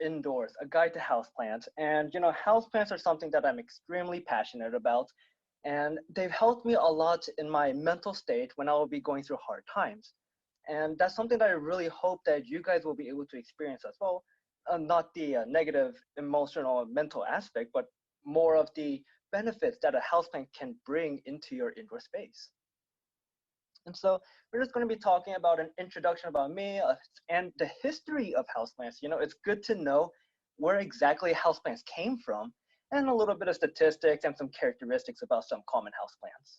Indoors, a guide to houseplants. And houseplants are something that I'm extremely passionate about. And they've helped me a lot in my mental state when I will be going through hard times. And that's something that I really hope that you guys will be able to experience as well. Not the negative emotional mental aspect, but more of the benefits that a houseplant can bring into your indoor space. And so we're just going to be talking about an introduction about me and the history of houseplants. It's good to know where exactly houseplants came from and a little bit of statistics and some characteristics about some common houseplants.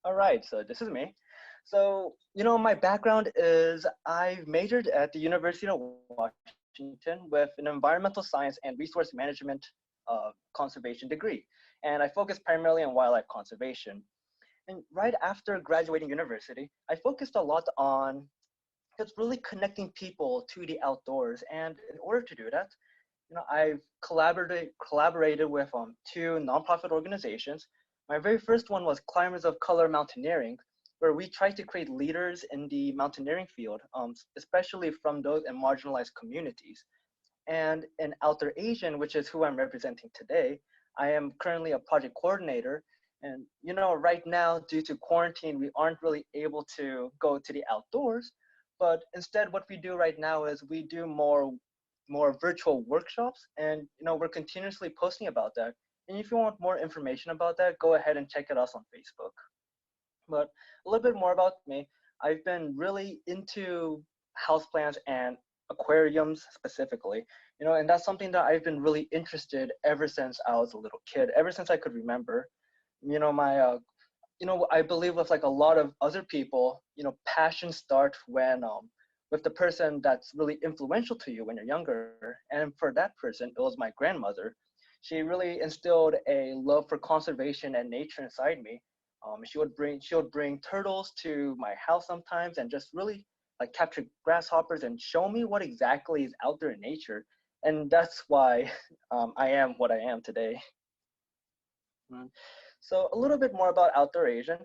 All right, so this is me. So, my background is I've majored at the University of Washington with an environmental science and resource management conservation degree. And I focus primarily on wildlife conservation. And right after graduating university, I focused a lot on just really connecting people to the outdoors. And in order to do that, I've collaborated with two nonprofit organizations. My very first one was Climbers of Color Mountaineering, where we try to create leaders in the mountaineering field, especially from those in marginalized communities. And in Outer Asian, which is who I'm representing today, I am currently a project coordinator. And right now, due to quarantine, we aren't really able to go to the outdoors. But instead, what we do right now is we do more virtual workshops, and we're continuously posting about that. And if you want more information about that, go ahead and check it out on Facebook. But a little bit more about me. I've been really into houseplants and aquariums specifically, and that's something that I've been really interested ever since I was a little kid, ever since I could remember. My I believe with like a lot of other people, passions start when with the person that's really influential to you when you're younger. And for that person, it was my grandmother. She really instilled a love for conservation and nature inside me. She would bring turtles to my house sometimes and just really like capture grasshoppers and show me what exactly is out there in nature. And that's why I am what I am today. Mm. So a little bit more about Outdoor Asian.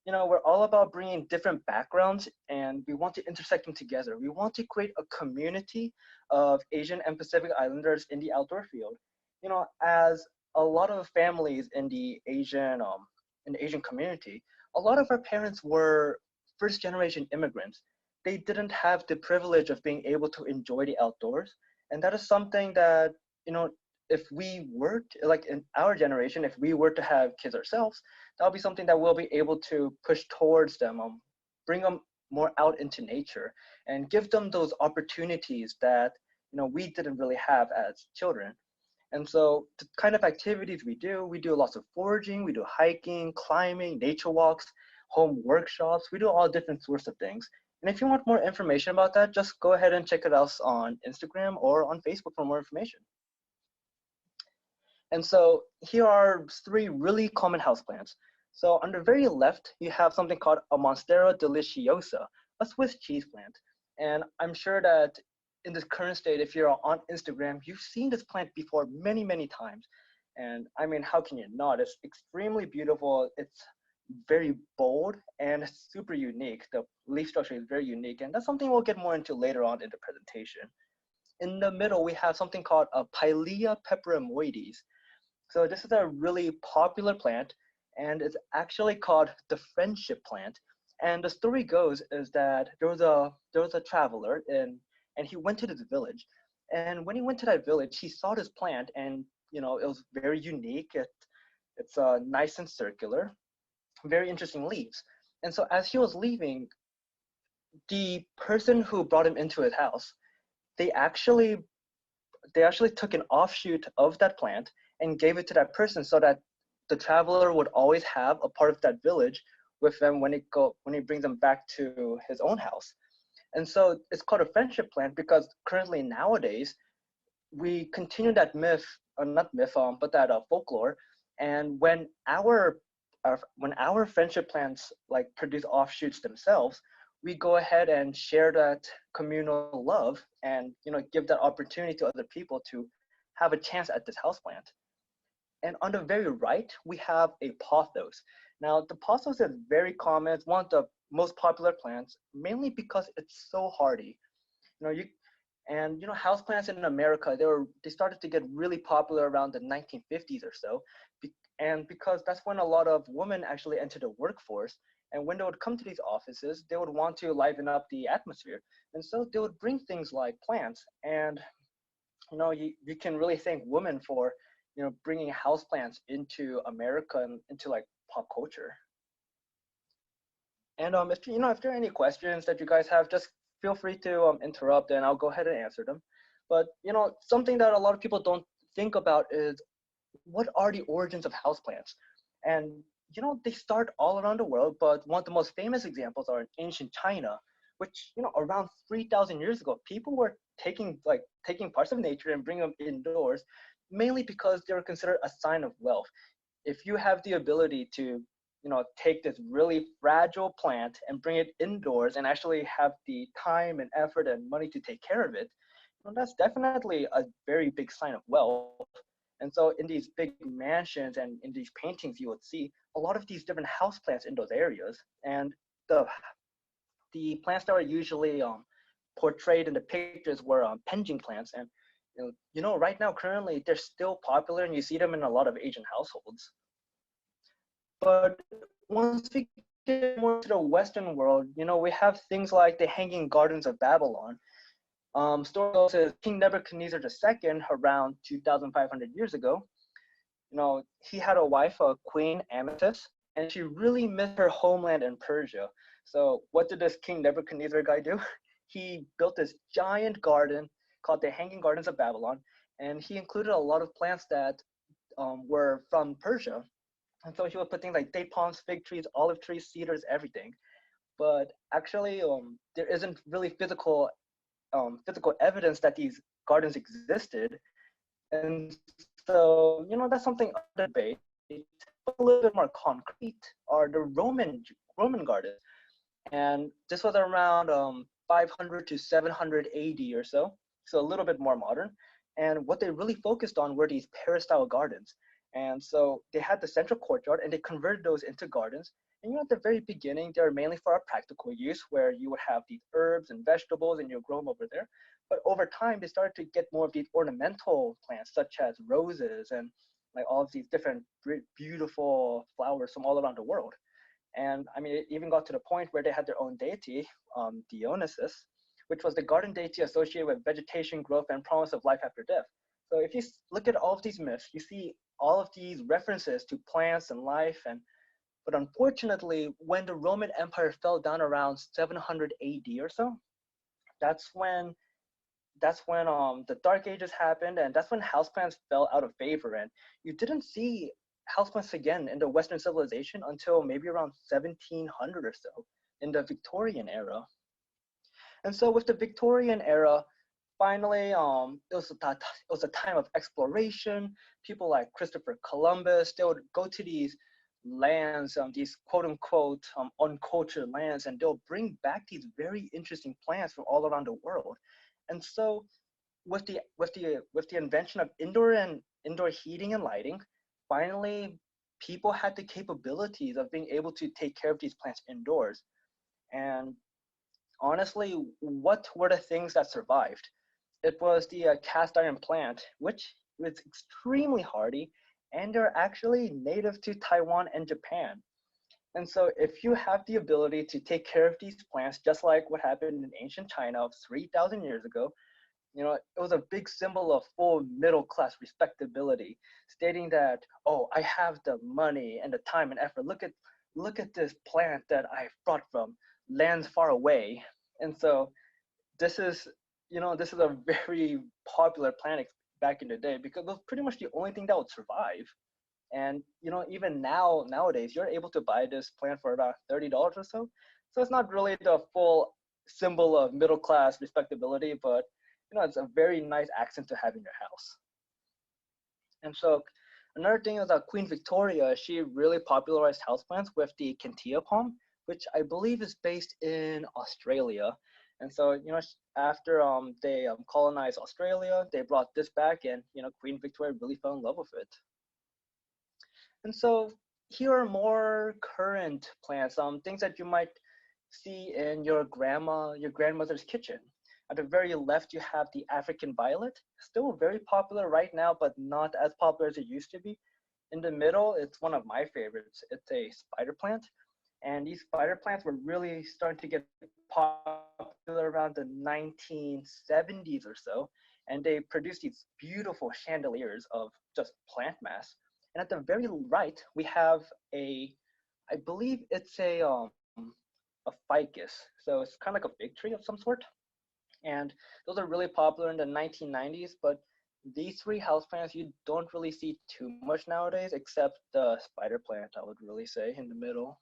We're all about bringing different backgrounds and we want to intersect them together. We want to create a community of Asian and Pacific Islanders in the outdoor field. As a lot of families in the Asian community, a lot of our parents were first generation immigrants. They didn't have the privilege of being able to enjoy the outdoors. And that is something that, if we were to, like in our generation, if we were to have kids ourselves, that'll be something that we'll be able to push towards them, bring them more out into nature and give them those opportunities that, we didn't really have as children. And so the kind of activities we do lots of foraging, we do hiking, climbing, nature walks, home workshops, we do all different sorts of things. And if you want more information about that, just go ahead and check it out on Instagram or on Facebook for more information. And so here are three really common houseplants. So on the very left, you have something called a Monstera deliciosa, a Swiss cheese plant. And I'm sure that in this current state, if you're on Instagram, you've seen this plant before many, many times. And I mean, how can you not? It's extremely beautiful. It's very bold and super unique. The leaf structure is very unique. And that's something we'll get more into later on in the presentation. In the middle, we have something called a Pilea peperomoides. So this is a really popular plant, and it's actually called the friendship plant. And the story goes is that there was a traveler and he went to this village. And when he went to that village, he saw this plant, and it was very unique. It's nice and circular, very interesting leaves. And so as he was leaving, the person who brought him into his house, they actually they actually took an offshoot of that plant and gave it to that person so that the traveler would always have a part of that village with them when he brings them back to his own house. And so it's called a friendship plant because currently nowadays we continue that myth, or not myth, but that folklore. And when our friendship plants like produce offshoots themselves, we go ahead and share that communal love and give that opportunity to other people to have a chance at this houseplant. And on the very right, we have a pothos. Now, the pothos is very common. It's one of the most popular plants, mainly because it's so hardy. You know, you And houseplants in America, they started to get really popular around the 1950s or so, and because that's when a lot of women actually entered the workforce. And when they would come to these offices, they would want to liven up the atmosphere, and so they would bring things like plants. And you can really thank women for bringing houseplants into America and into like pop culture. And if there are any questions that you guys have, just feel free to interrupt, and I'll go ahead and answer them. But something that a lot of people don't think about is what are the origins of houseplants? And they start all around the world, but one of the most famous examples are in ancient China, which around 3,000 years ago, people were taking parts of nature and bringing them indoors, mainly because they were considered a sign of wealth. If you have the ability to take this really fragile plant and bring it indoors and actually have the time and effort and money to take care of it, that's definitely a very big sign of wealth. And so in these big mansions and in these paintings, you would see a lot of these different house plants in those areas. And the plants that were usually portrayed in the pictures were penjing plants. And right now, currently, they're still popular, and you see them in a lot of Asian households. But once we get more to the Western world, we have things like the Hanging Gardens of Babylon. Story goes is King Nebuchadnezzar II, around 2,500 years ago, he had a wife, Queen Amethyst, and she really missed her homeland in Persia. So what did this King Nebuchadnezzar guy do? He built this giant garden called the Hanging Gardens of Babylon, and he included a lot of plants that were from Persia. And so he would put things like date palms, fig trees, olive trees, cedars, everything. But actually, there isn't really physical evidence that these gardens existed. And so, that's something under debate. A little bit more concrete are the Roman gardens. And this was around 500 to 700 AD or so a little bit more modern. And what they really focused on were these peristyle gardens. And so they had the central courtyard, and they converted those into gardens. And at the very beginning, they were mainly for a practical use, where you would have these herbs and vegetables, and you'll grow them over there. But over time, they started to get more of these ornamental plants, such as roses and like all of these different beautiful flowers from all around the world. And I mean, it even got to the point where they had their own deity, Dionysus, which was the garden deity associated with vegetation, growth, and promise of life after death. So if you look at all of these myths, you see all of these references to plants and life. But unfortunately, when the Roman Empire fell down around 700 AD or so, that's when the Dark Ages happened, and that's when houseplants fell out of favor. And you didn't see houseplants again in the Western civilization until maybe around 1700 or so, in the Victorian era. And so with the Victorian era, finally, it was a time of exploration. People like Christopher Columbus, they would go to these lands, these quote unquote uncultured lands, and they'll bring back these very interesting plants from all around the world. And so with the invention of indoor heating and lighting, finally people had the capabilities of being able to take care of these plants indoors. And honestly, what were the things that survived? It was the cast iron plant, which was extremely hardy, and they're actually native to Taiwan and Japan. And so if you have the ability to take care of these plants, just like what happened in ancient China of 3,000 years ago, it was a big symbol of full middle class respectability, stating that, oh, I have the money and the time and effort. Look at this plant that I brought from lands far away. And so this is this is a very popular plant back in the day, because it was pretty much the only thing that would survive. And even nowadays, you're able to buy this plant for about $30 or so. So it's not really the full symbol of middle class respectability, but it's a very nice accent to have in your house. And so another thing is that Queen Victoria, she really popularized houseplants with the Kentia palm, which I believe is based in Australia. And so, after they colonized Australia, they brought this back, and Queen Victoria really fell in love with it. And so here are more current plants, things that you might see in your grandmother's kitchen. At the very left, you have the African violet, still very popular right now, but not as popular as it used to be. In the middle, it's one of my favorites. It's a spider plant. And these spider plants were really starting to get popular around the 1970s or so. And they produced these beautiful chandeliers of just plant mass. And at the very right, we have I believe it's a ficus. So it's kind of like a fig tree of some sort. And those are really popular in the 1990s, but these three houseplants you don't really see too much nowadays, except the spider plant, I would really say, in the middle.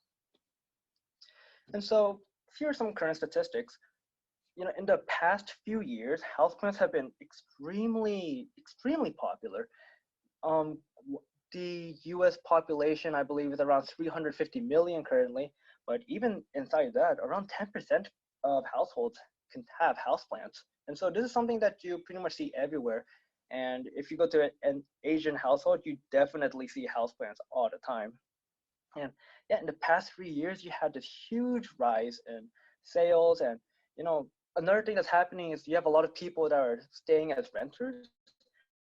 And so here are some current statistics. In the past few years, houseplants have been extremely popular. The US population, I believe, is around 350 million currently, but even inside that, around 10% of households can have houseplants. And so this is something that you pretty much see everywhere. And if you go to an Asian household, you definitely see houseplants all the time. And yeah, in the past 3 years, you had this huge rise in sales. And another thing that's happening is you have a lot of people that are staying as renters,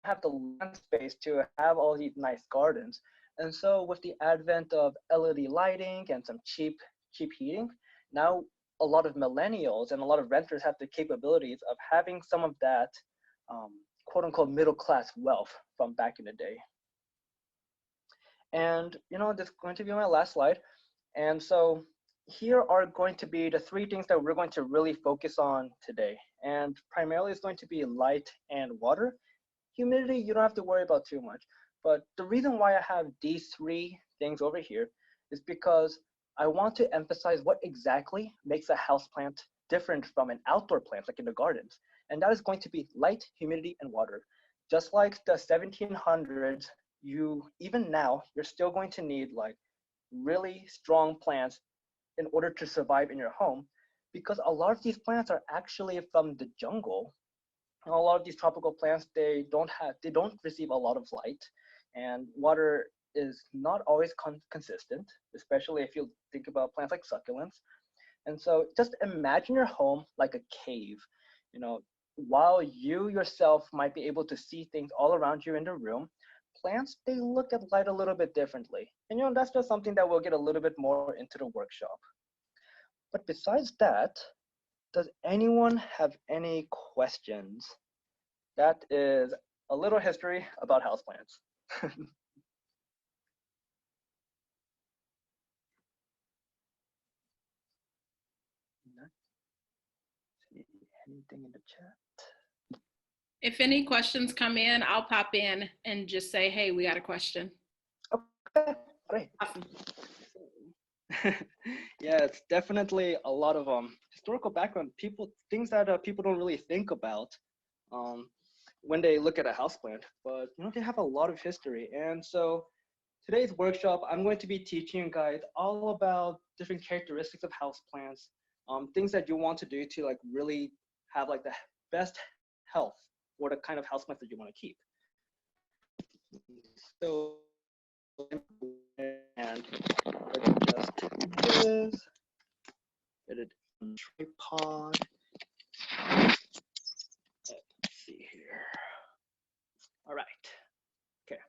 have the land space to have all these nice gardens. And so with the advent of LED lighting and some cheap heating, now a lot of millennials and a lot of renters have the capabilities of having some of that quote unquote middle class wealth from back in the day. And this is going to be my last slide. And so here are going to be the three things that we're going to really focus on today. And primarily it's going to be light and water. Humidity, you don't have to worry about too much. But the reason why I have these three things over here is because I want to emphasize what exactly makes a houseplant different from an outdoor plant like in the gardens. And that is going to be light, humidity, and water. Just like the 1700s, even now, you're still going to need like really strong plants in order to survive in your home, because a lot of these plants are actually from the jungle. A lot of these tropical plants, they don't receive a lot of light, and water is not always consistent, especially if you think about plants like succulents. And so just imagine your home like a cave. While you yourself might be able to see things all around you in the room, plants, they look at light a little bit differently. And that's just something that we'll get a little bit more into the workshop. But besides that, does anyone have any questions? That is a little history about houseplants. See anything in the chat? If any questions come in, I'll pop in and just say, hey, we got a question. Okay, great. Yeah, it's definitely a lot of historical background, things that people don't really think about when they look at a houseplant, but they have a lot of history. And so today's workshop, I'm going to be teaching you guys all about different characteristics of houseplants, things that you want to do to like really have like the best health for the kind of houseplants that you want to keep. So, and let's just do this. Get it on tripod. Let's see here. All right. Okay.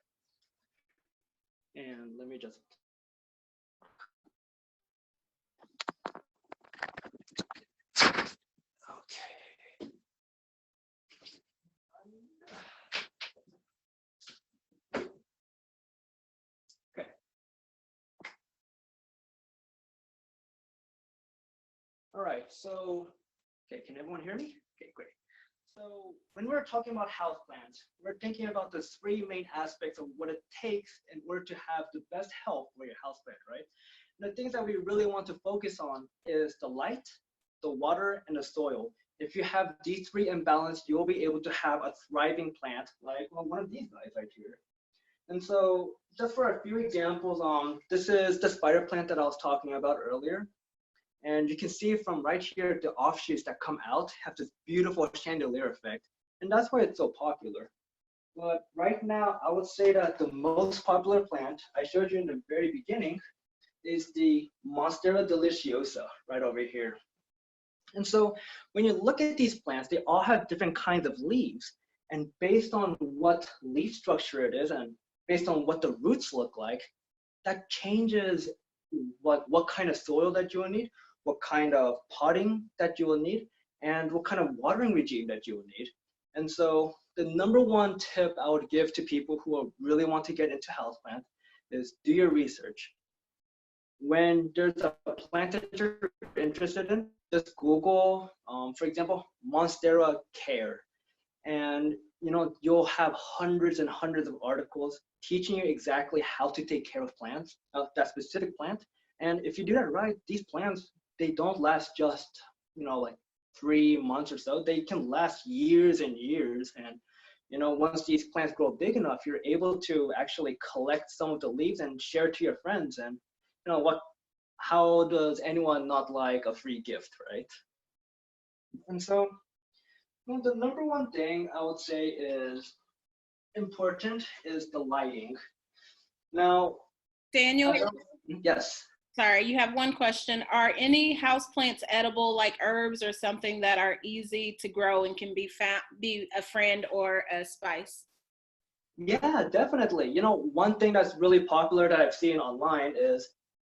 And let me just. Okay. Okay. All right. So, okay, can everyone hear me? Okay, great. So when we're talking about houseplants, we're thinking about the three main aspects of what it takes in order to have the best health for your houseplant, right? And the things that we really want to focus on is the light, the water, and the soil. If you have these three in balance, you'll be able to have a thriving plant like one of these guys right here. And so just for a few examples, this is the spider plant that I was talking about earlier. And you can see from right here, the offshoots that come out have this beautiful chandelier effect. And that's why it's so popular. But right now, I would say that the most popular plant I showed you in the very beginning is the Monstera deliciosa right over here. And so when you look at these plants, they all have different kinds of leaves. And based on what leaf structure it is and based on what the roots look like, that changes what kind of soil that you will need, what kind of potting that you will need, and what kind of watering regime that you will need. And so the number one tip I would give to people who really want to get into houseplant is do your research. When there's a plant that you're interested in, just Google, for example, Monstera care, and you'll have hundreds and hundreds of articles teaching you exactly how to take care of plants, of that specific plant. And if you do that right, these plants, they don't last just like 3 months or so. They can last years and years. And once these plants grow big enough, you're able to actually collect some of the leaves and share to your friends. And what how does anyone not like a free gift, right? And so the number one thing I would say is important is the lighting. Now, Daniel, yes. sorry, you have one question. Are any houseplants edible, like herbs or something that are easy to grow and can be a friend or a spice? Yeah, definitely. One thing that's really popular that I've seen online is,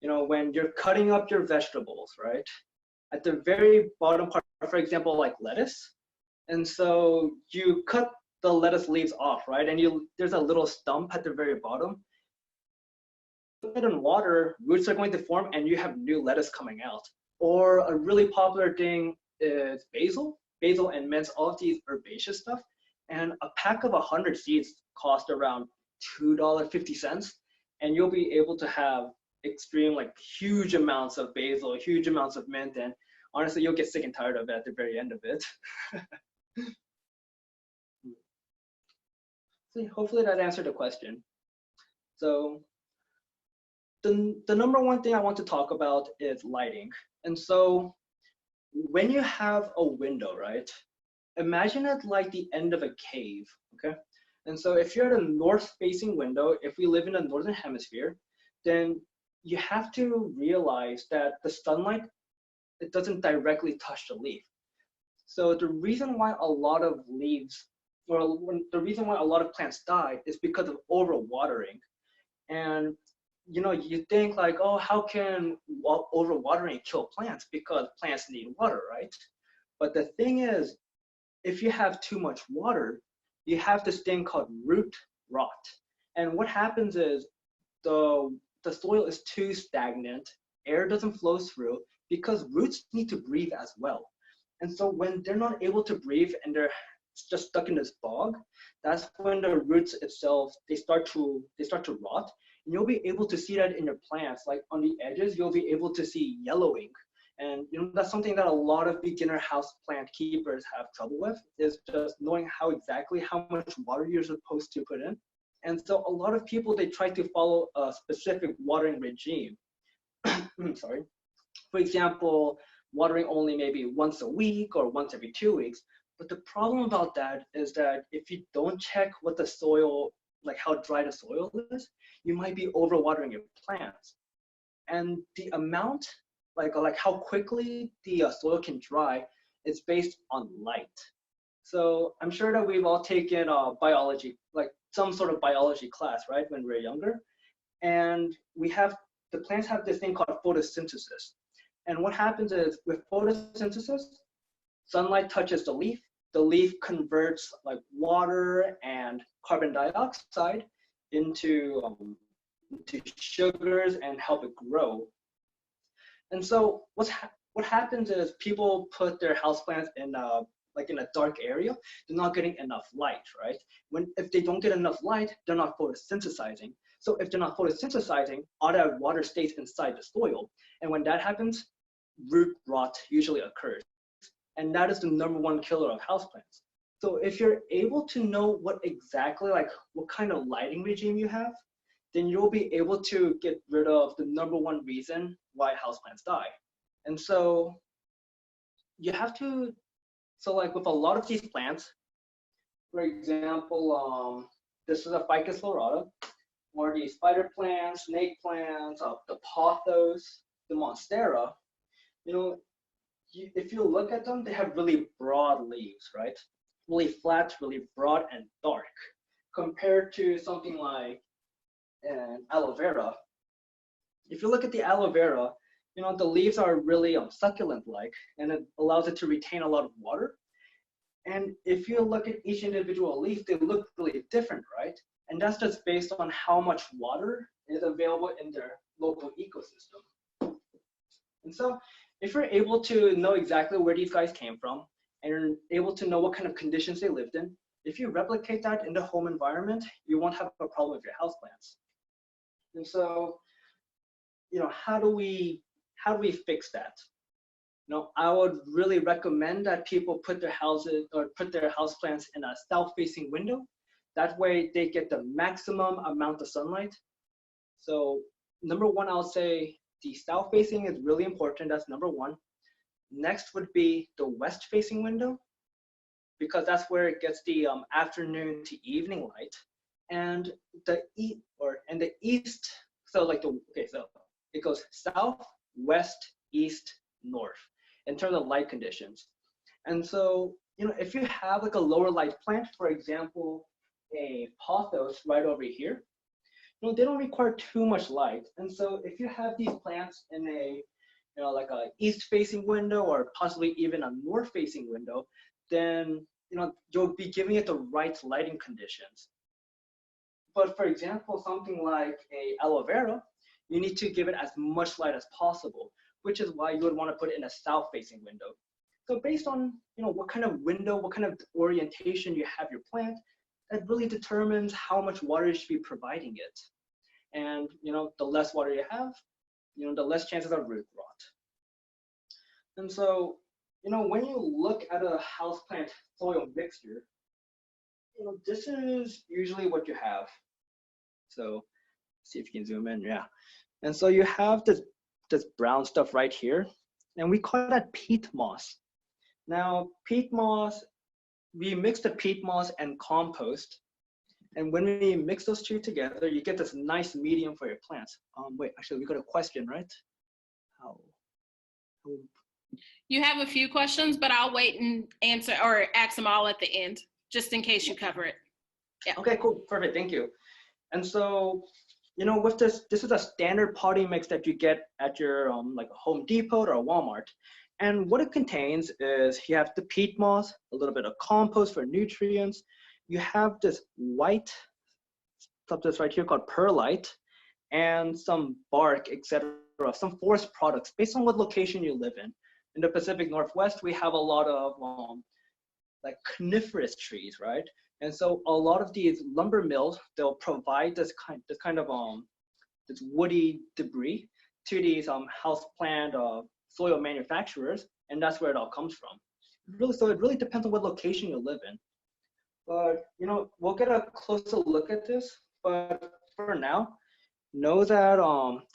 when you're cutting up your vegetables, right? At the very bottom part, for example, like lettuce. And so you cut the lettuce leaves off, right? And there's a little stump at the very bottom. Put it in water, roots are going to form, and you have new lettuce coming out. Or a really popular thing is basil and mint, all of these herbaceous stuff. And a pack of 100 seeds cost around $2.50, and you'll be able to have extreme, like huge amounts of basil, huge amounts of mint, and honestly, you'll get sick and tired of it at the very end of it. So hopefully that answered the question. So the number one thing I want to talk about is lighting. And so when you have a window, right, imagine it like the end of a cave, okay? And so if you're at a north facing window, if we live in the northern hemisphere, then you have to realize that the sunlight, it doesn't directly touch the leaf. So the reason why a lot of leaves, or the reason why a lot of plants die is because of overwatering. And you think like, oh, how can overwatering kill plants? Because plants need water, right? But the thing is, if you have too much water, you have this thing called root rot. And what happens is the soil is too stagnant, air doesn't flow through because roots need to breathe as well. And so when they're not able to breathe and they're just stuck in this bog, that's when the roots itself, they start to rot. And you'll be able to see that in your plants, like on the edges, you'll be able to see yellowing. And that's something that a lot of beginner house plant keepers have trouble with, is just knowing how much water you're supposed to put in. And so a lot of people, they try to follow a specific watering regime. Sorry. For example, watering only maybe once a week or once every 2 weeks. But the problem about that is that if you don't check what the soil, like how dry the soil is, you might be overwatering your plants. And the amount, like how quickly the soil can dry, is based on light. So I'm sure that we've all taken biology, like some sort of biology class, right, when we're younger. And the plants have this thing called photosynthesis. And what happens is with photosynthesis, sunlight touches the leaf converts like water and carbon dioxide into sugars and help it grow. And so what happens is people put their houseplants in in a dark area. They're not getting enough light, right? If they don't get enough light, they're not photosynthesizing. So if they're not photosynthesizing, all that water stays inside the soil. And when that happens, root rot usually occurs. And that is the number one killer of houseplants. So if you're able to know what kind of lighting regime you have, then you'll be able to get rid of the number one reason why houseplants die. And so you have to, like with a lot of these plants, for example, this is a Ficus florata, or the spider plants, snake plants, the pothos, the monstera, if you look at them, they have really broad leaves, right? Really flat, really broad and dark, compared to something like an aloe vera. If you look at the aloe vera, the leaves are really succulent-like, and it allows it to retain a lot of water. And if you look at each individual leaf, they look really different, right? And that's just based on how much water is available in their local ecosystem. And so if you're able to know exactly where these guys came from, and you're able to know what kind of conditions they lived in, if you replicate that in the home environment, you won't have a problem with your houseplants. And so, how do we fix that? I would really recommend that people put their houses or put their houseplants in a south-facing window. That way they get the maximum amount of sunlight. So number one, I'll say the south-facing is really important. That's number one. Next would be the west-facing window, because that's where it gets the afternoon to evening light. And the east, so it goes south, west, east, north in terms of light conditions. And so, if you have like a lower light plant, for example, a pothos right over here, they don't require too much light. And so if you have these plants in a, like a east facing window or possibly even a north facing window, then, you'll be giving it the right lighting conditions. But for example, something like a aloe vera, you need to give it as much light as possible, which is why you would want to put it in a south-facing window. So based on what kind of window, what kind of orientation you have your plant, that really determines how much water you should be providing it. And the less water you have, the less chances of root rot. And so when you look at a houseplant soil mixture, this is usually what you have. So see if you can zoom in, yeah. And so you have this brown stuff right here, and we call that peat moss. Now, peat moss, we mix the peat moss and compost, and when we mix those two together, you get this nice medium for your plants. Wait, actually, we got a question, right? How? You have a few questions, but I'll wait and answer or ask them all at the end, just in case you cover it. Yeah. Okay, cool, perfect, thank you. And so, with this is a standard potting mix that you get at your like a Home Depot or a Walmart. And what it contains is you have the peat moss, a little bit of compost for nutrients. You have this white substance right here called perlite, and some bark, etc., some forest products based on what location you live in. In the Pacific Northwest, we have a lot of like coniferous trees, right? And so a lot of these lumber mills, they'll provide this kind of this woody debris to these houseplant soil manufacturers, and that's where it all comes from. So it really depends on what location you live in. But we'll get a closer look at this. But for now, know that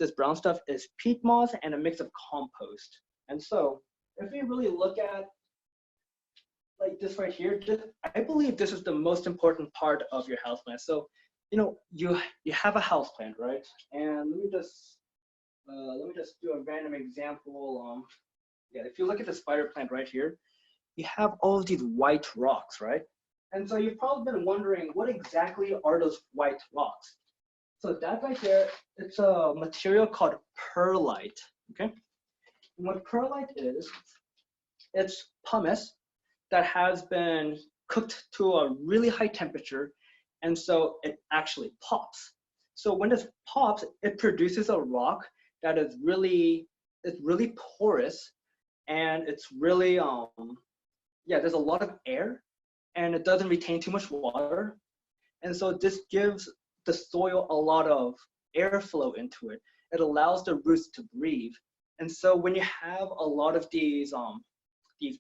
this brown stuff is peat moss and a mix of compost. And so if we really look at like this right here, I believe this is the most important part of your houseplant. So, you have a houseplant, right? And let me just do a random example. Yeah, if you look at the spider plant right here, you have all of these white rocks, right? And so you've probably been wondering, what exactly are those white rocks? So that right there, it's a material called perlite, okay? And what perlite is, it's pumice that has been cooked to a really high temperature, and so it actually pops. So when this pops, it produces a rock that is really porous, and it's really there's a lot of air, and it doesn't retain too much water, and so this gives the soil a lot of airflow into it. It allows the roots to breathe, and so when you have a lot of these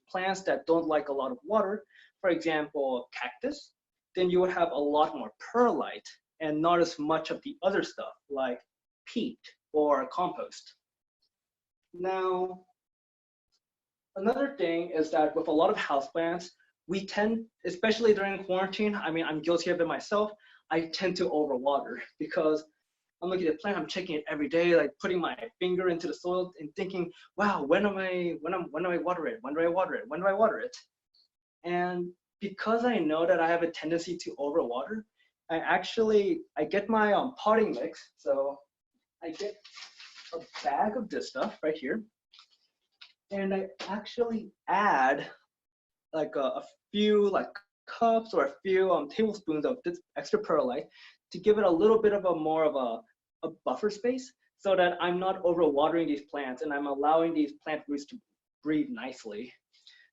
plants that don't like a lot of water, for example, cactus, then you would have a lot more perlite and not as much of the other stuff like peat or compost. Now, another thing is that with a lot of houseplants, we tend, especially during quarantine, I mean, I'm guilty of it myself, I tend to overwater because I'm looking at the plant, I'm checking it every day, like putting my finger into the soil and thinking, wow, when do I water it? When do I water it? When do I water it? And because I know that I have a tendency to overwater, I get my potting mix. So I get a bag of this stuff right here, and I actually add like a few like cups or a few tablespoons of this extra perlite to give it a little bit of a more of a buffer space so that I'm not overwatering these plants and I'm allowing these plant roots to breathe nicely.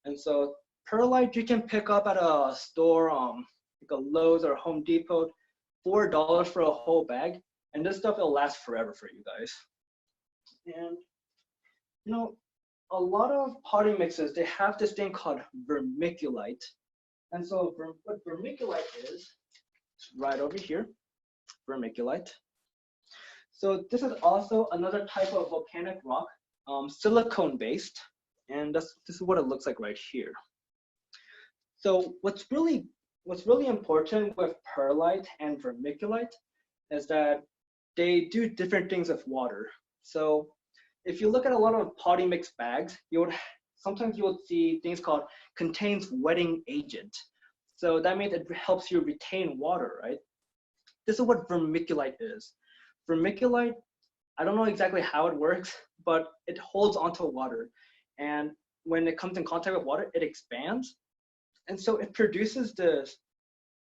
And so perlite you can pick up at a store, like a Lowe's or Home Depot, $4 for a whole bag. And this stuff will last forever for you guys. And you know, a lot of potting mixes, they have this thing called vermiculite. And so what vermiculite is, it's right over here, vermiculite. So this is also another type of volcanic rock, silicone based. And this is what it looks like right here. So what's really important with perlite and vermiculite is that they do different things with water. So if you look at a lot of potting mix bags, sometimes you will see things called contains wetting agent. So that means it helps you retain water, right? This is what vermiculite is. Vermiculite, I don't know exactly how it works, but it holds onto water. And when it comes in contact with water, it expands. And so it produces this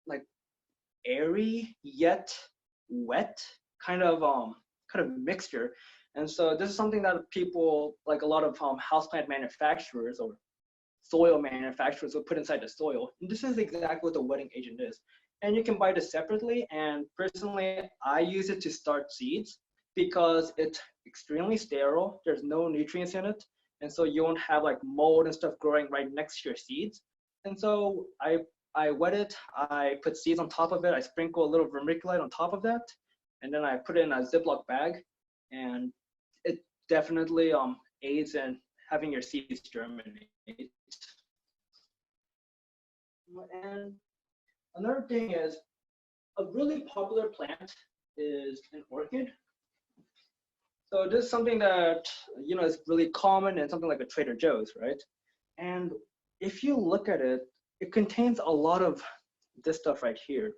like airy yet wet kind of mixture. And so this is something that people, like a lot of houseplant manufacturers or soil manufacturers will put inside the soil. And this is exactly what the wetting agent is. And you can buy this separately. And personally, I use it to start seeds because it's extremely sterile. There's no nutrients in it. And so you won't have like mold and stuff growing right next to your seeds. And so I wet it, I put seeds on top of it, I sprinkle a little vermiculite on top of that, and then I put it in a Ziploc bag, and it definitely aids in having your seeds germinate. And another thing is, a really popular plant is an orchid. So this is something that, you know, is really common in something like a Trader Joe's, right? And if you look at it, it contains a lot of this stuff right here.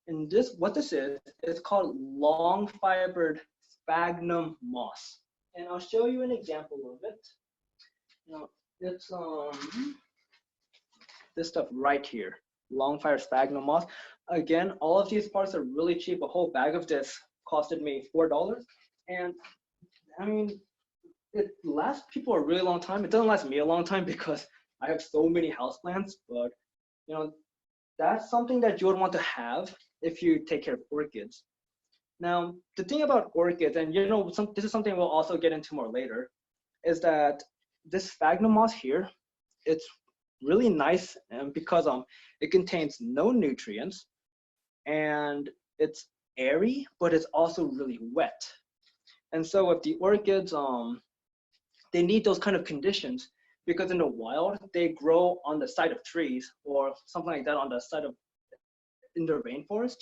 And what this is called long fibered sphagnum moss. And I'll show you an example of it. Now, it's this stuff right here, long fibered sphagnum moss. Again, all of these parts are really cheap. A whole bag of this costed me $4. And I mean, it lasts people a really long time. It doesn't last me a long time because I have so many houseplants, but you know, that's something that you would want to have if you take care of orchids. Now, the thing about orchids, and you know, this is something we'll also get into more later, is that this sphagnum moss here, it's really nice because it contains no nutrients and it's airy, but it's also really wet. And so with the orchids, they need those kind of conditions because in the wild, they grow on the side of trees or something like that on the side of, in the rainforest.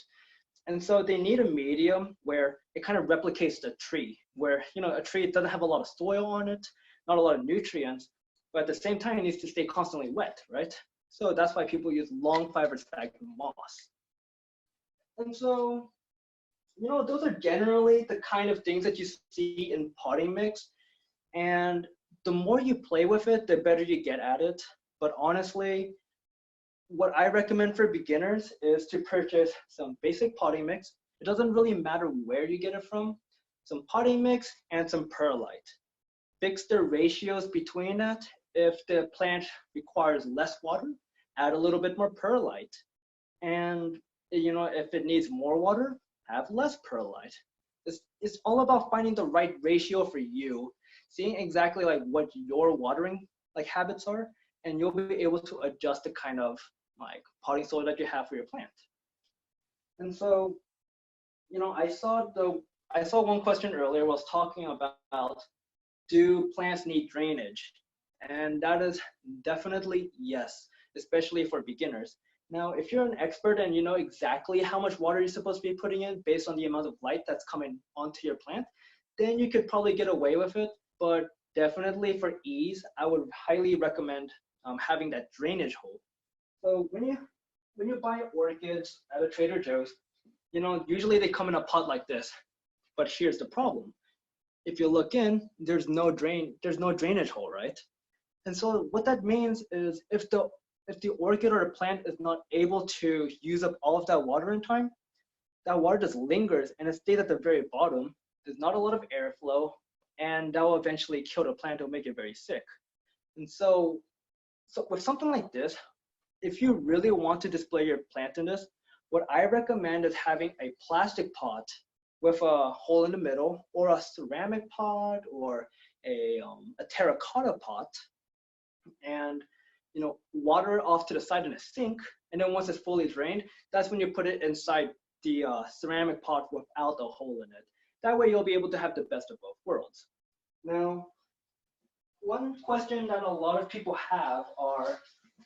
And so they need a medium where it kind of replicates the tree, where, you know, a tree doesn't have a lot of soil on it, not a lot of nutrients, but at the same time, it needs to stay constantly wet, right? So that's why people use long fibered sphagnum moss. And so, you know, those are generally the kind of things that you see in potting mix. And the more you play with it, the better you get at it. But honestly, what I recommend for beginners is to purchase some basic potting mix. It doesn't really matter where you get it from, some potting mix and some perlite. Fix the ratios between that. If the plant requires less water, add a little bit more perlite. And you know, if it needs more water, have less perlite. It's all about finding the right ratio for you, seeing exactly like what your watering like habits are, and you'll be able to adjust the kind of like potting soil that you have for your plant. And so, you know, I saw one question earlier was talking about, do plants need drainage? And that is definitely yes, especially for beginners. Now, if you're an expert and you know exactly how much water you're supposed to be putting in based on the amount of light that's coming onto your plant, then you could probably get away with it. But definitely for ease, I would highly recommend having that drainage hole. So when you buy orchids at a Trader Joe's, you know, usually they come in a pot like this. But here's the problem. If you look in, there's no drainage hole, right? And so what that means is if the orchid or the plant is not able to use up all of that water in time, that water just lingers and it stays at the very bottom. There's not a lot of airflow, and that will eventually kill the plant or make it very sick. And so with something like this, if you really want to display your plant in this, what I recommend is having a plastic pot with a hole in the middle, or a ceramic pot, or a terracotta pot, and you know, water off to the side in a sink. And then once it's fully drained, that's when you put it inside the ceramic pot without a hole in it. That way you'll be able to have the best of both worlds. Now, one question that a lot of people have are,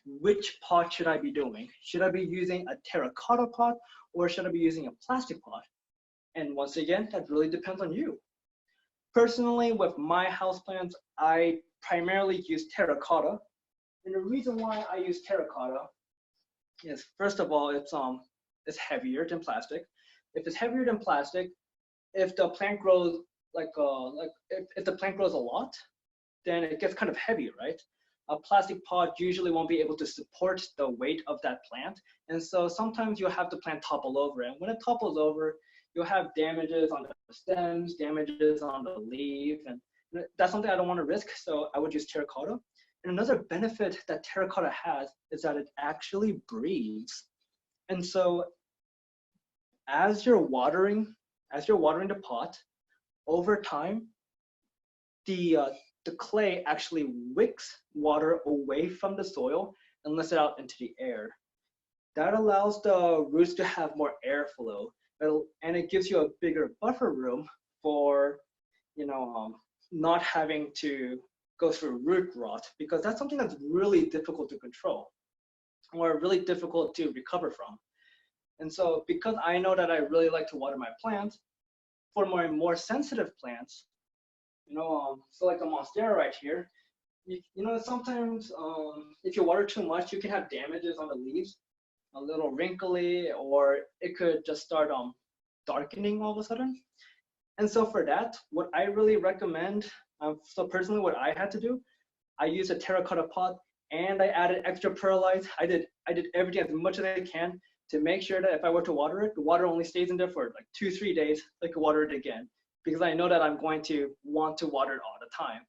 which pot should I be doing? Should I be using a terracotta pot or should I be using a plastic pot? And once again, that really depends on you. Personally, with my houseplants, I primarily use terracotta. And the reason why I use terracotta is, first of all, it's heavier than plastic. If it's heavier than plastic, if the plant grows if the plant grows a lot, then it gets kind of heavy, right? A plastic pot usually won't be able to support the weight of that plant. And so sometimes you'll have the plant topple over. And when it topples over, you'll have damages on the stems, damages on the leaf. And that's something I don't want to risk. So I would use terracotta. And another benefit that terracotta has is that it actually breathes. And so as you're watering the pot, over time, the clay actually wicks water away from the soil and lets it out into the air. That allows the roots to have more airflow, and it gives you a bigger buffer room for, not having to go through root rot, because that's something that's really difficult to control or really difficult to recover from. And so because I know that I really like to water my plants, for my more sensitive plants, so like a monstera right here, sometimes if you water too much, you can have damages on the leaves, a little wrinkly, or it could just start darkening all of a sudden. And so for that, what I really recommend, so personally what I had to do, I used a terracotta pot and I added extra perlite. I did everything as much as I can to make sure that if I were to water it, the water only stays in there for like 2-3 days. I could water it again, because I know that I'm going to want to water it all the time.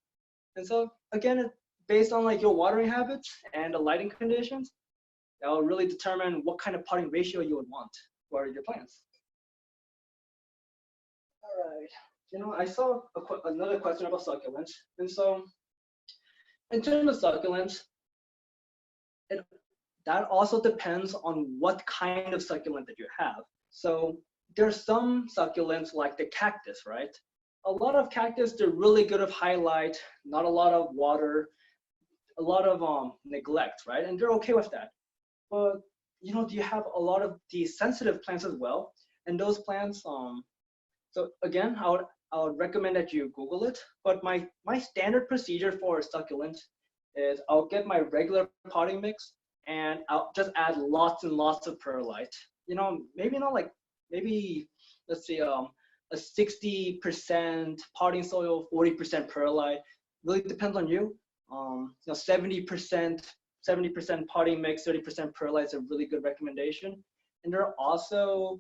And so again, based on like your watering habits and the lighting conditions, that will really determine what kind of potting ratio you would want for your plants. All right, I saw another question about succulents. And so in terms of succulents, that also depends on what kind of succulent that you have. So there's some succulents like the cactus, right? A lot of cactus, they're really good with highlight, not a lot of water, a lot of neglect, right? And they're okay with that. But you have a lot of these sensitive plants as well. And those plants, so again, I would recommend that you Google it. But my standard procedure for succulents is I'll get my regular potting mix and I'll just add lots and lots of perlite. Maybe let's say a 60% potting soil, 40% perlite. Really depends on you. 70% potting mix, 30% perlite is a really good recommendation. And there are also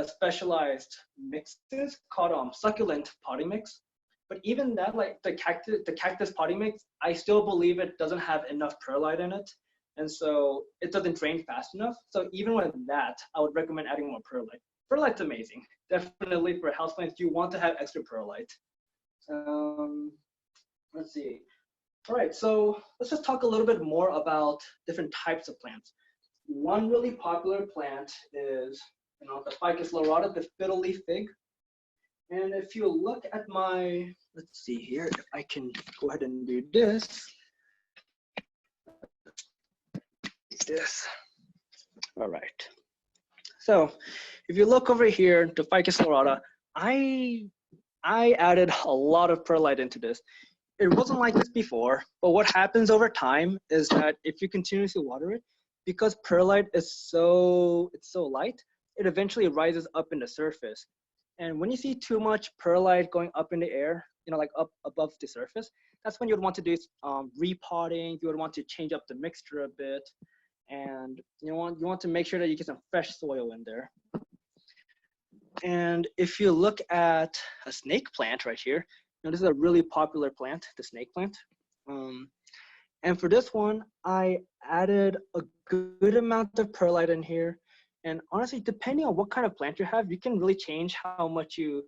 specialized mixes called succulent potting mix. But even that, like the cactus potting mix, I still believe it doesn't have enough perlite in it. And so it doesn't drain fast enough. So even with that, I would recommend adding more perlite. Perlite's amazing. Definitely for houseplants, you want to have extra perlite. Let's see. All right, so let's just talk a little bit more about different types of plants. One really popular plant is, the Ficus lorata, the fiddle leaf fig. And if you look at let's see here, if I can go ahead and do this. All right. So if you look over here, the Ficus lorata, I added a lot of perlite into this. It wasn't like this before, but what happens over time is that if you continuously water it, because perlite is it's so light, it eventually rises up in the surface. And when you see too much perlite going up in the air, like up above the surface, that's when you would want to do repotting. You would want to change up the mixture a bit, and you want to make sure that you get some fresh soil in there. And if you look at a snake plant right here, this is a really popular plant, the snake plant. And for this one, I added a good amount of perlite in here. And honestly, depending on what kind of plant you have, you can really change how much you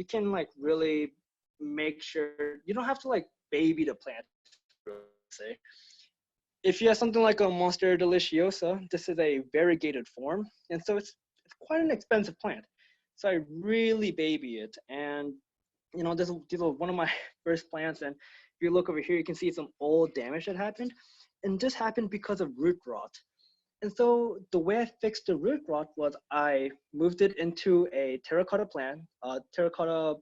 can like really make sure you don't have to like baby the plant, say. If you have something like a Monstera deliciosa, this is a variegated form. And so it's quite an expensive plant. So I really baby it. And this was one of my first plants, and if you look over here, you can see some old damage that happened, and this happened because of root rot. And so the way I fixed the root rot was I moved it into a terracotta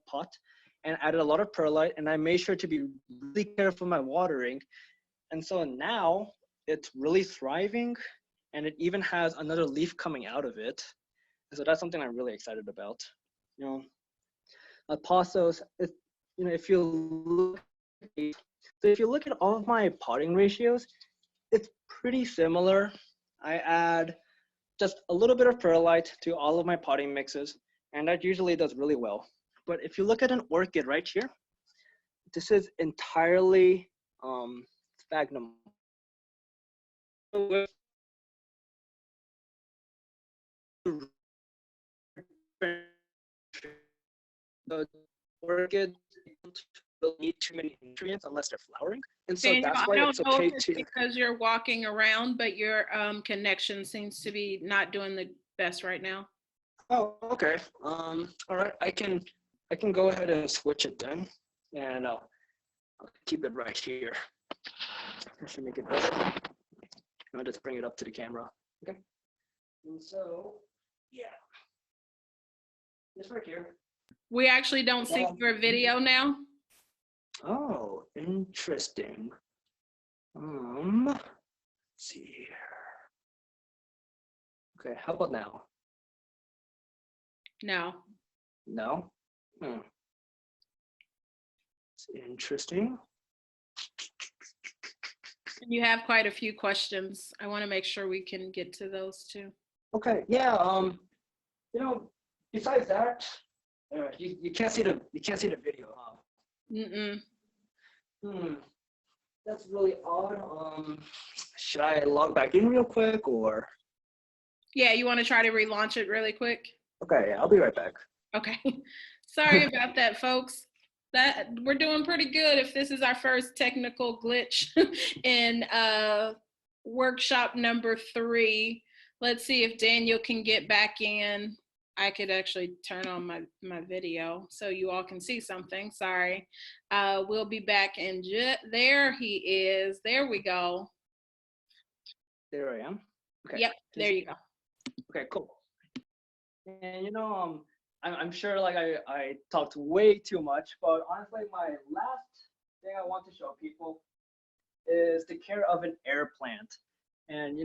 pot, and added a lot of perlite, and I made sure to be really careful in my watering. And so now it's really thriving, and it even has another leaf coming out of it. And so that's something I'm really excited about. Passos, if you look at all of my potting ratios, it's pretty similar. I add just a little bit of perlite to all of my potting mixes, and that usually does really well. But if you look at an orchid right here, this is entirely sphagnum. The orchids don't need too many nutrients unless they're flowering, and so Daniel, that's I why don't it's know okay if it's to. because you're walking around, but your connection seems to be not doing the best right now. Oh, okay. All right. I can go ahead and switch it then, and I'll keep it right here. That should make it better. I'll just bring it up to the camera. Okay. And so, yeah, this right here. We actually don't see your video now. Oh, interesting. Let's see here. Okay, how about now? No. No? It's interesting. You have quite a few questions. I want to make sure we can get to those too. Okay, yeah, besides that, you can't see the video, huh? That's really odd. Should I log back in real quick or? Yeah, you want to try to relaunch it really quick? Okay, yeah, I'll be right back. Okay. Sorry about that, folks. That we're doing pretty good if this is our first technical glitch in workshop number 3. Let's see if Daniel can get back in. I could actually turn on my video so you all can see something. Sorry. We'll be back in there he is. There we go. There I am. Okay. Yep, there you go. Okay, cool. And I'm sure like I talked way too much, but honestly, my last thing I want to show people is the care of an air plant. And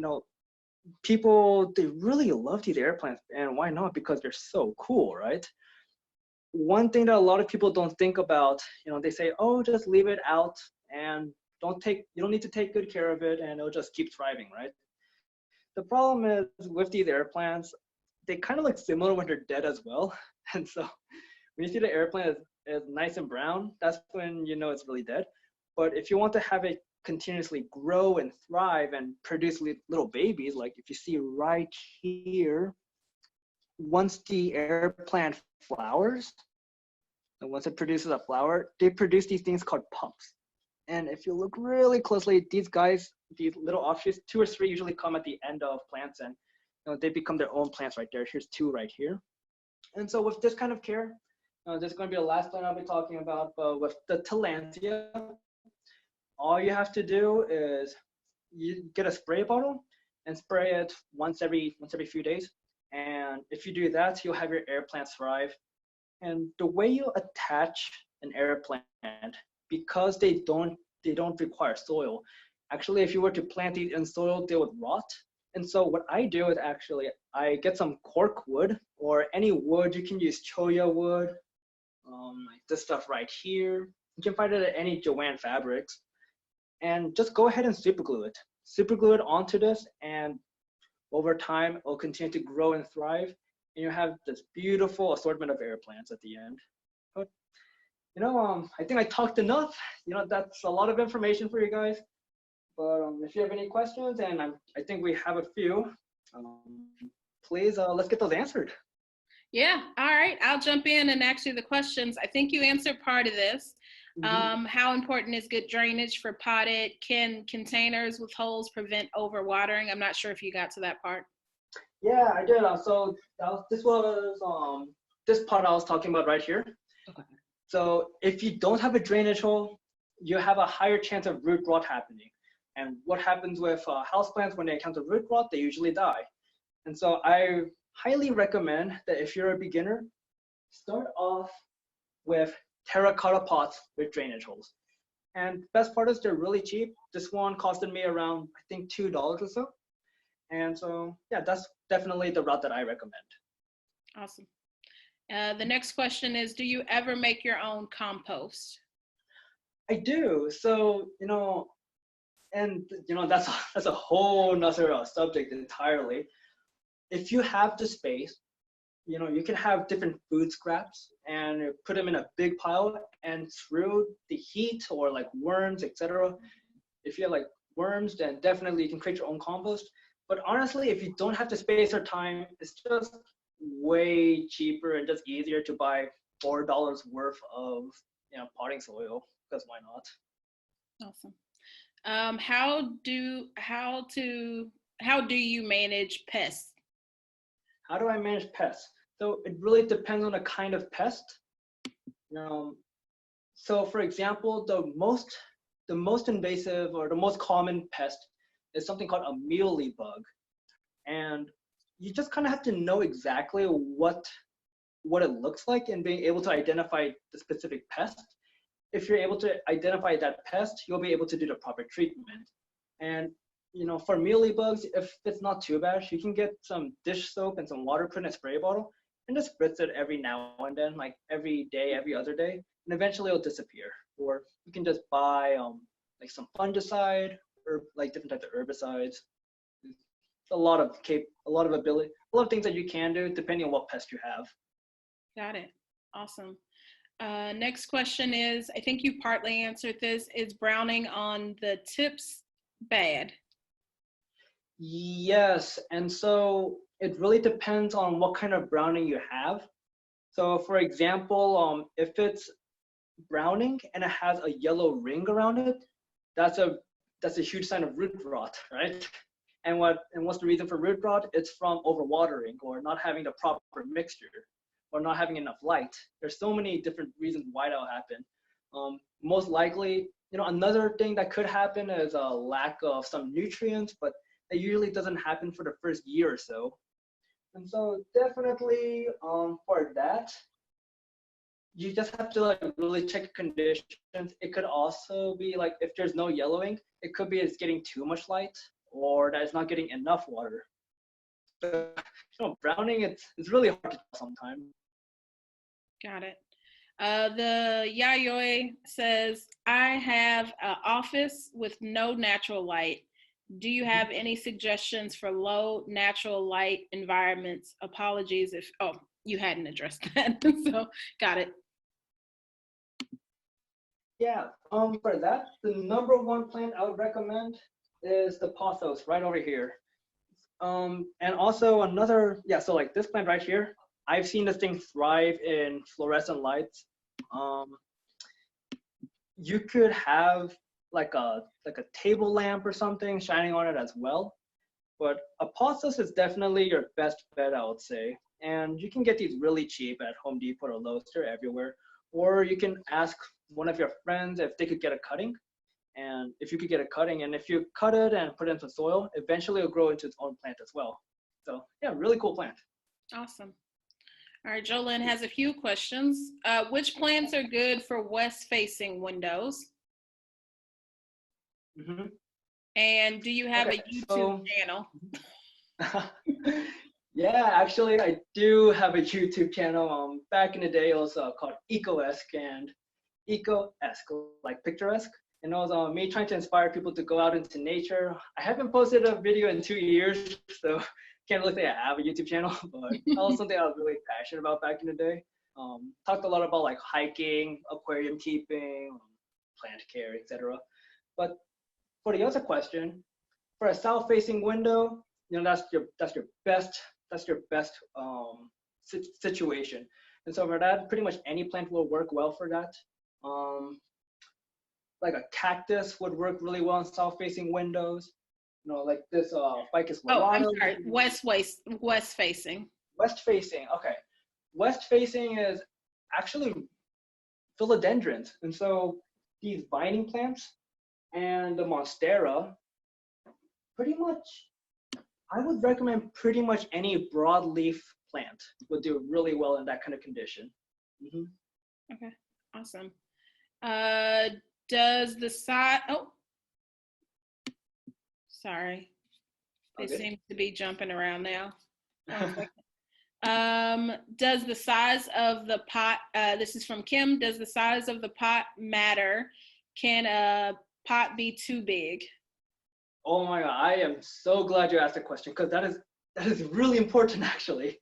people, they really love these air plants, and why not? Because they're so cool, right? One thing that a lot of people don't think about, they say, oh, just leave it out and you don't need to take good care of it and it'll just keep thriving, right? The problem is with these air plants, they kind of look similar when they're dead as well. And so when you see the air plant is nice and brown, that's when you know it's really dead. But if you want to have it continuously grow and thrive and produce little babies, like if you see right here, once the air plant flowers, and once it produces a flower, they produce these things called pups. And if you look really closely, these little offshoots, 2 or 3 usually come at the end of plants, and they become their own plants right there. Here's 2 right here. And so with this kind of care, this is going to be the last plant I'll be talking about, but with the tillandsia, all you have to do is you get a spray bottle and spray it once every few days. And if you do that, you'll have your air plants thrive. And the way you attach an air plant, because they don't require soil. Actually, if you were to plant these in soil, they would rot. And so what I do is actually I get some cork wood or any wood. You can use cholla wood, like this stuff right here. You can find it at any Joann Fabrics, and just go ahead and super glue it. Super glue it onto this, and over time it will continue to grow and thrive, and you have this beautiful assortment of air plants at the end. But I think I talked enough. That's a lot of information for you guys. But if you have any questions, and I think we have a few, um, please let's get those answered. Yeah, all right. I'll jump in and ask you the questions. I think you answered part of this. How important is good drainage for potted? Can containers with holes prevent overwatering? I'm not sure if you got to that part. Yeah, I did. So this part I was talking about right here. Okay. So if you don't have a drainage hole, you have a higher chance of root rot happening. And what happens with houseplants when they encounter root rot, they usually die. And so I highly recommend that if you're a beginner, start off with terracotta pots with drainage holes. And best part is they're really cheap. This one costed me around, I think, $2 or so. And so, yeah, that's definitely the route that I recommend. Awesome. The next question is, do you ever make your own compost? I do. So, that's a whole nother subject entirely. If you have the space, you can have different food scraps and put them in a big pile, and through the heat or like worms, etc. If you have like worms, then definitely you can create your own compost. But honestly, if you don't have the space or time, it's just way cheaper and just easier to buy $4 worth of potting soil, because why not? Awesome. How do you manage pests? How do I manage pests? So it really depends on the kind of pest. So for example, the most invasive or the most common pest is something called a mealybug, and you just kind of have to know exactly what it looks like and being able to identify the specific pest. If you're able to identify that pest, you'll be able to do the proper treatment. And for mealybugs, if it's not too bad, you can get some dish soap and some water, put in a spray bottle, and just spritz it every now and then, like every day, every other day, and eventually it'll disappear. Or you can just buy like some fungicide or like different types of herbicides. A lot of things that you can do depending on what pest you have. Got it. Awesome. Next question is, I think you partly answered this, is browning on the tips bad? Yes, and so it really depends on what kind of browning you have. So for example, if it's browning and it has a yellow ring around it, that's a huge sign of root rot, right? And what's the reason for root rot? It's from overwatering or not having the proper mixture or not having enough light. There's so many different reasons why that'll happen. Most likely, another thing that could happen is a lack of some nutrients, but it usually doesn't happen for the first year or so. And so definitely for that, you just have to like really check conditions. It could also be like if there's no yellowing, it could be it's getting too much light or that it's not getting enough water. So, browning, it's really hard to tell sometimes. Got it. The Yayoi says, I have an office with no natural light. Do you have any suggestions for low natural light environments? Apologies if, you hadn't addressed that. So got it. Yeah, for that, the number one plant I would recommend is the pothos right over here. And also so like this plant right here, I've seen this thing thrive in fluorescent lights. You could have like a table lamp or something shining on it as well. But a pothos is definitely your best bet, I would say. And you can get these really cheap at Home Depot or Lowe's, they're everywhere. Or you can ask one of your friends if they could get a cutting And if you could get a cutting, and if you cut it and put it into soil, eventually it'll grow into its own plant as well. So yeah, really cool plant. Awesome. All right, Jolyn has a few questions. Which plants are good for west-facing windows? Mm-hmm. And do you have a YouTube channel? Yeah, actually, I do have a YouTube channel. Back in the day, it was called Eco-esque, and Eco-esque, like picturesque. And it was me trying to inspire people to go out into nature. I haven't posted a video in 2 years, so can't really say I have a YouTube channel, but that was something I was really passionate about back in the day. Talked a lot about like hiking, aquarium keeping, plant care, etc. But for the other question, for a south-facing window, that's your best situation. And so for that, pretty much any plant will work well for that. Like a cactus would work really well in south-facing windows. Like this Ficus lorado. Oh, I'm sorry, west facing. West facing, okay. West facing is actually philodendrons. And so these vining plants and the monstera, pretty much, I would recommend pretty much any broadleaf plant would do really well in that kind of condition. Mm-hmm. Okay, awesome. Does the size, sorry, they seem to be jumping around now. Does the size of the pot, this is from Kim, does the size of the pot matter? Can a pot be too big? Oh my God, I am so glad you asked the question, because that is really important actually.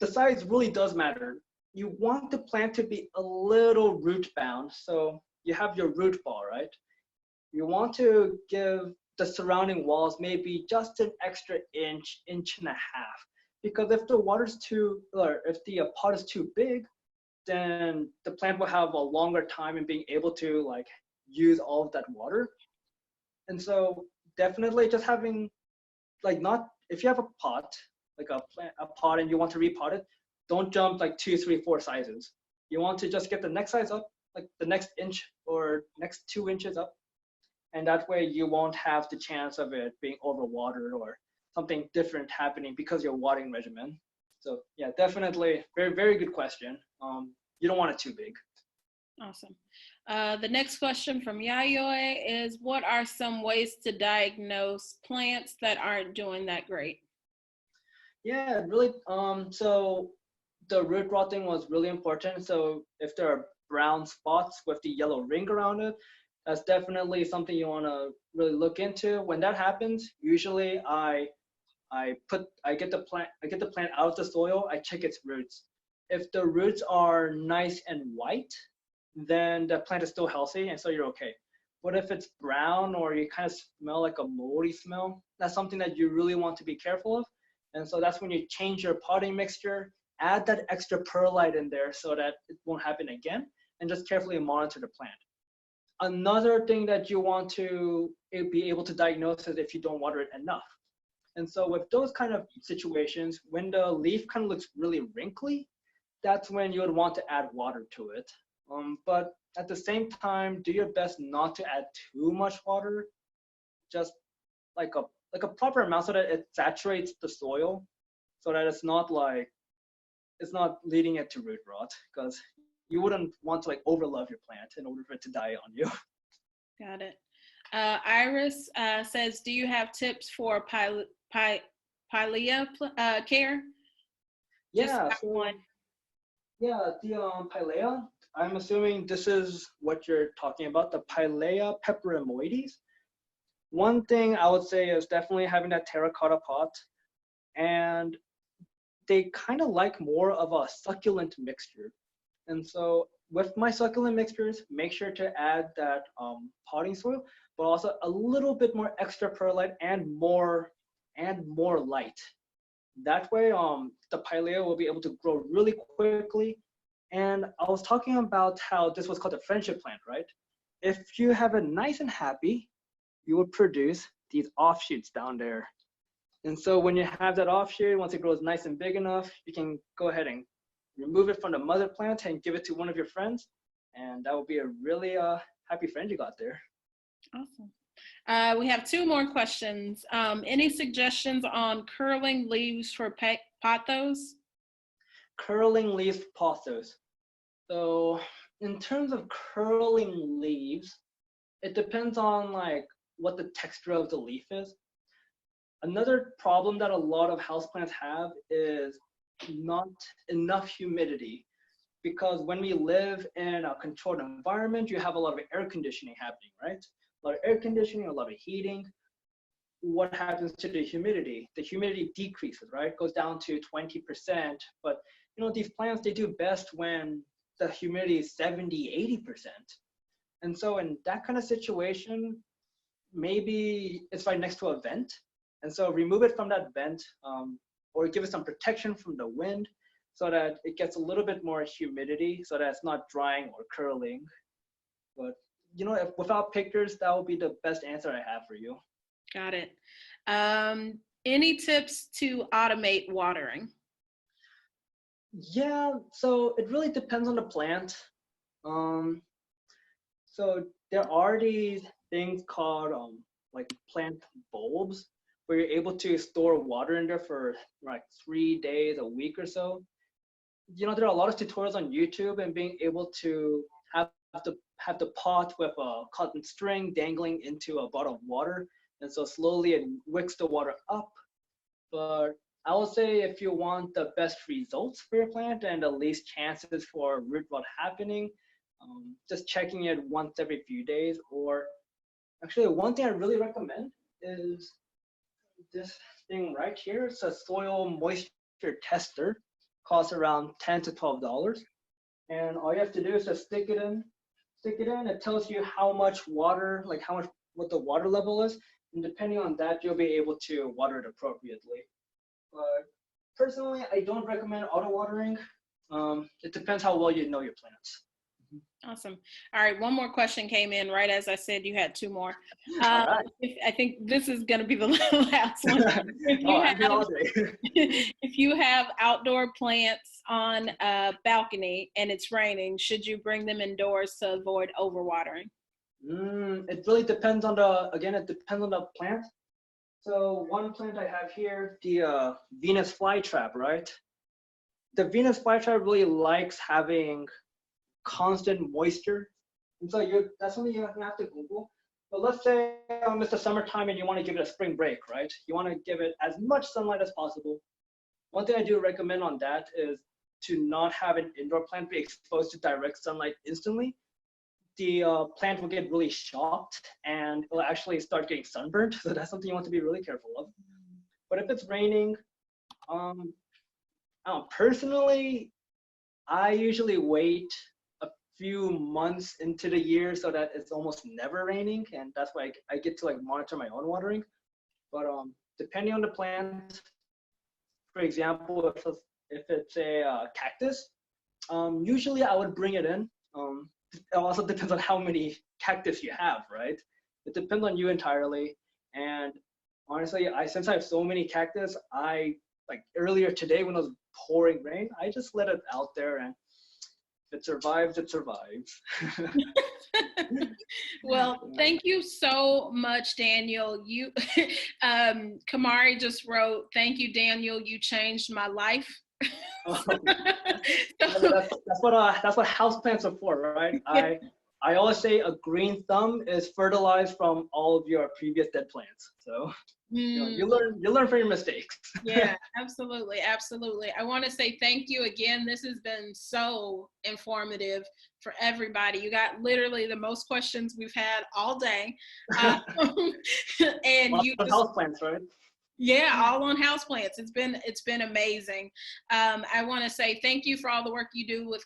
The size really does matter. You want the plant to be a little root bound, so you have your root ball, right? You want to give the surrounding walls maybe just an extra inch, inch and a half, because if the if the pot is too big, then the plant will have a longer time in being able to like use all of that water. And so definitely just having if you have a pot, like a pot and you want to repot it, don't jump like 2, 3, 4 sizes. You want to just get the next size up, like the next inch or next 2 inches up. And that way you won't have the chance of it being overwatered or something different happening because of your watering regimen. So yeah, definitely very, very good question. You don't want it too big. Awesome. The next question from Yayoi is, what are some ways to diagnose plants that aren't doing that great? Yeah, really. So the root rotting was really important. So if there are brown spots with the yellow ring around it, that's definitely something you want to really look into. When that happens, usually I get the plant out of the soil. I check its roots. If the roots are nice and white, then the plant is still healthy, and so you're okay. But if it's brown or you kind of smell like a moldy smell, that's something that you really want to be careful of. And so that's when you change your potting mixture, add that extra perlite in there so that it won't happen again, and just carefully monitor the plant. Another thing that you want to be able to diagnose is if you don't water it enough. And so with those kind of situations, when the leaf kind of looks really wrinkly, that's when you would want to add water to it. But at the same time, do your best not to add too much water, just like a proper amount so that it saturates the soil, so that it's not leading it to root rot, because you wouldn't want to like overlove your plant in order for it to die on you. Got it. Iris says, do you have tips for pilea care? Yeah, yeah, the pilea, I'm assuming this is what you're talking about, the Pilea peperomoides. One thing I would say is definitely having that terracotta pot, and they kind of like more of a succulent mixture. And so with my succulent mixtures, make sure to add that potting soil, but also a little bit more extra perlite and more light. That way, the pilea will be able to grow really quickly. And I was talking about how this was called a friendship plant, right? If you have it nice and happy, you will produce these offshoots down there. And so when you have that offshoot, once it grows nice and big enough, you can go ahead and remove it from the mother plant and give it to one of your friends. And that will be a really happy friend you got there. Awesome. We have 2 more questions. Any suggestions on curling leaves for pothos? Curling leaves pothos. So in terms of curling leaves, it depends on like what the texture of the leaf is. Another problem that a lot of houseplants have is not enough humidity, because when we live in a controlled environment, you have a lot of air conditioning happening, right? A lot of air conditioning, a lot of heating. What happens to the humidity? The humidity decreases, right? Goes down to 20%. But these plants, they do best when the humidity is 70, 80%. And so in that kind of situation, maybe it's right next to a vent. And so remove it from that vent, or give it some protection from the wind so that it gets a little bit more humidity so that it's not drying or curling. But, if without pictures, that would be the best answer I have for you. Got it. Any tips to automate watering? Yeah, so it really depends on the plant. So there are these things called like plant bulbs, where you're able to store water in there for like 3 days, a week or so. There are a lot of tutorials on YouTube, and being able to have the pot with a cotton string dangling into a bottle of water, and so slowly it wicks the water up. But I would say if you want the best results for your plant and the least chances for root rot happening, just checking it once every few days. Or actually, one thing I really recommend is this thing right here. It's a soil moisture tester. Costs around $10 to $12. And all you have to do is just stick it in. It tells you how much water, like what the water level is. And depending on that, you'll be able to water it appropriately. But personally, I don't recommend auto watering. It depends how well you know your plants. Awesome. All right, one more question came in right as I said you had 2 more. All right. I think this is going to be the last one. If you have outdoor plants on a balcony and it's raining, should you bring them indoors to avoid overwatering? It really depends on the plant. So one plant I have here, the Venus flytrap, right? The Venus flytrap really likes having constant moisture, and so that's something you have to Google. But let's say it's the summertime and you want to give it a spring break, right? You want to give it as much sunlight as possible. One thing I do recommend on that is to not have an indoor plant be exposed to direct sunlight instantly. The plant will get really shocked and it'll actually start getting sunburned. So that's something you want to be really careful of. But if it's raining, personally, I usually wait a few months into the year so that it's almost never raining, and that's why I get to like monitor my own watering. But depending on the plant, for example, if it's a cactus, usually I would bring it in. It also depends on how many cactus you have, right? It depends on you entirely. And honestly, since I have so many cactus, like earlier today when it was pouring rain, I just let it out there, and if it survives, it survives. Well, thank you so much, Daniel. Kamari just wrote, "Thank you, Daniel. You changed my life." That's what houseplants are for, right? I always say a green thumb is fertilized from all of your previous dead plants. So you learn from your mistakes. Yeah, absolutely. I want to say thank you again. This has been so informative for everybody. You got literally the most questions we've had all day. And lots of houseplants, right? Yeah, all on houseplants. It's been amazing. I want to say thank you for all the work you do with